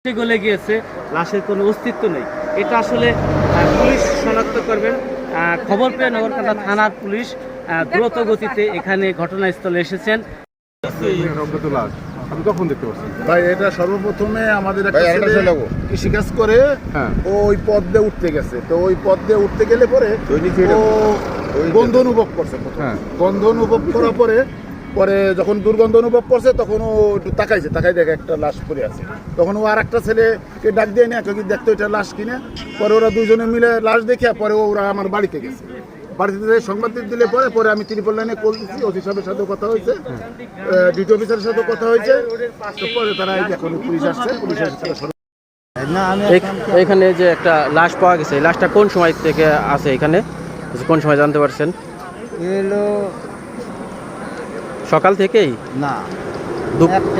গলে গিয়েছে, লাশের কোনো অস্তিত্ব নেই। এটা আসলে পুলিশ শনাক্ত করবেন। খবর পেয়ে নগরকান্দা থানার পুলিশ দ্রুত গতিতে এখানে ঘটনাস্থলে এসেছেন। আপনি কখন দেখতে পাচ্ছেন? ভাই এটা সর্বপ্রথমে আমাদের একটা ছেলে কৃষিকাজ করে ও ওই পথ দিয়ে উঠতে গেছে, তো ওই পথ দিয়ে উঠতে গেলে পরে ও গন্ধ অনুভব করছে। গন্ধ অনুভব করার পরে পরে যখন দুর্গন্ধ অনুভব করছে তখন ও একটু তাকাই দেখে একটা লাশ পড়ে আছে। তখন ও আর একটা ছেলেকে ডাক দিয়ে না কি দেখতো এটা লাশ কিনে। পরে ওরা দুজনে মিলে লাশ দেখে পরে ওরা আমার বাড়িতে গেছে। বাড়িতে সংবাদ দিলে পরে আমি ত্রিপল লাইনে কল দিচ্ছি, ওসি সাহেবের সাথেও কথা হয়েছে, ডিউটি অফিসারের সাথেও কথা হয়েছে। পরে তারা এখন পুলিশ আসছে, পুলিশ আসছে। এখানে যে একটা লাশ পাওয়া গেছে, এই লাশটা কোন সময় থেকে আছে এখানে, কোন সময় জানতে পারছেন? এলো সকাল থেকেই না গন্ধ